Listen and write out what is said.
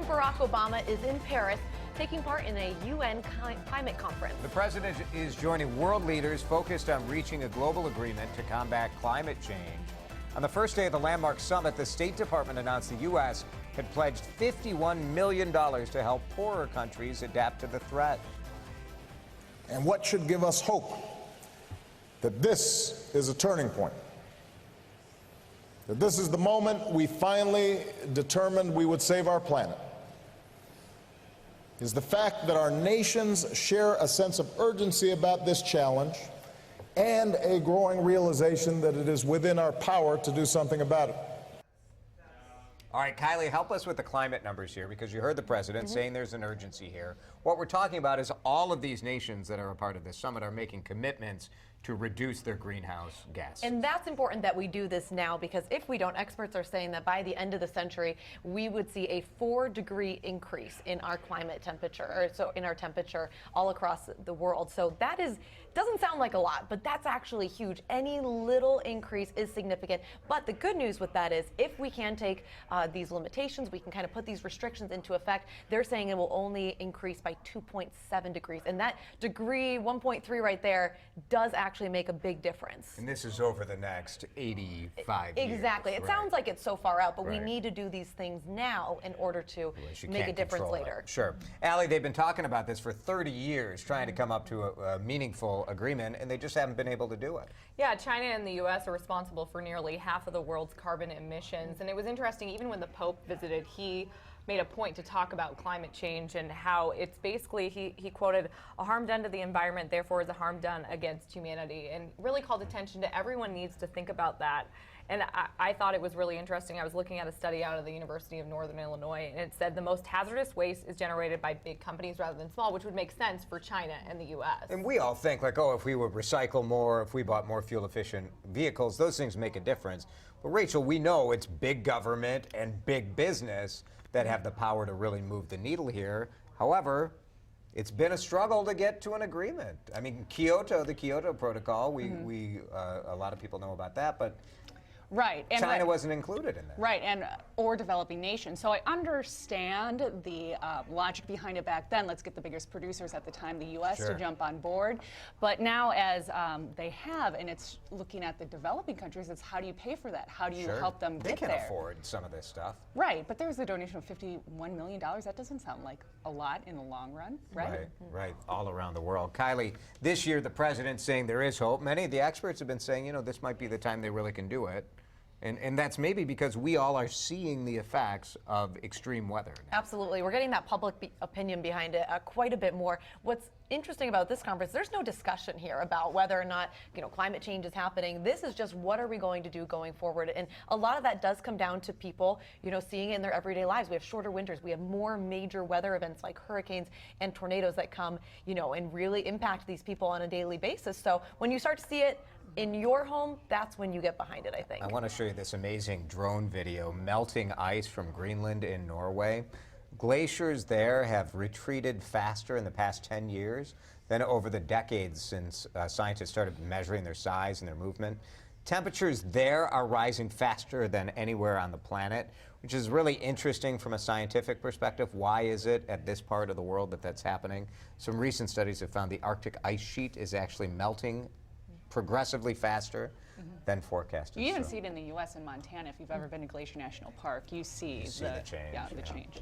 President Barack Obama is in Paris taking part in a UN climate conference. The president is joining world leaders focused on reaching a global agreement to combat climate change. On the first day of the landmark summit, the State Department announced the U.S. had pledged $51 million to help poorer countries adapt to the threat. And what should give us hope that this is a turning point, that this is the moment we finally determined we would save our planet, is the fact that our nations share a sense of urgency about this challenge and a growing realization that it is within our power to do something about it. All right, Kylie, help us with the climate numbers here, because you heard the president saying there's an urgency here. What we're talking about is all of these nations that are a part of this summit are making commitments to reduce their greenhouse gas. And that's important that we do this now, because if we don't, experts are saying that by the end of the century, we would see a 4-degree increase in our climate temperature, or so in our temperature all across the world. So that doesn't sound like a lot, but that's actually huge. Any little increase is significant. But the good news with that is if we can take these limitations, we can kind of put these restrictions into effect, they're saying it will only increase by 2.7 degrees. And that degree, 1.3 right there, does actually make a big difference. And this is over the next 85 years. Exactly. It right? sounds like it's so far out, but Right. we need to do these things now in order to make a difference later. Sure. Allie, they've been talking about this for 30 years, trying to come up to a meaningful agreement, and they just haven't been able to do it. Yeah, China and the U.S. are responsible for nearly half of the world's carbon emissions. And it was interesting, even when the Pope visited, he made a point to talk about climate change and how it's basically, he quoted, "A harm done to the environment, therefore, is a harm done against humanity," and really called attention to everyone needs to think about that. And I thought it was really interesting. I was looking at a study out of the University of Northern Illinois, and it said the most hazardous waste is generated by big companies rather than small, which would make sense for China and the U.S. And we all think, like, oh, if we would recycle more, if we bought more fuel-efficient vehicles, those things make a difference. But, Rachel, we know it's big government and big business that have the power to really move the needle here. However, it's been a struggle to get to an agreement. I mean, the Kyoto Protocol, a lot of people know about that, but right. And China wasn't included in that. Right, or developing nations. So I understand the logic behind it back then. Let's get the biggest producers at the time, the U.S., Sure. to jump on board. But now as they have, and it's looking at the developing countries, it's how do you pay for that? How do you Sure. help them They get can there? afford some of this stuff. Right, but there's a donation of $51 million. That doesn't sound like a lot in the long run, right? Right, all around the world. Kylie, this year the president's saying there is hope. Many of the experts have been saying, this might be the time they really can do it. And that's maybe because we all are seeing the effects of extreme weather now. Absolutely. We're getting that public opinion behind it quite a bit more. What's interesting about this conference, there's no discussion here about whether or not climate change is happening. This is just what are we going to do going forward. And a lot of that does come down to people seeing it in their everyday lives. We have shorter winters. We have more major weather events like hurricanes and tornadoes that come and really impact these people on a daily basis. So when you start to see it in your home, that's when you get behind it, I think. I want to show you this amazing drone video, melting ice from Greenland in Norway. Glaciers there have retreated faster in the past 10 years than over the decades since scientists started measuring their size and their movement. Temperatures there are rising faster than anywhere on the planet, which is really interesting from a scientific perspective. Why is it at this part of the world that's happening? Some recent studies have found the Arctic ice sheet is actually melting progressively faster than forecasted. You even see it in the U.S. in Montana. If you've ever been to Glacier National Park, you see the change. Yeah, the change.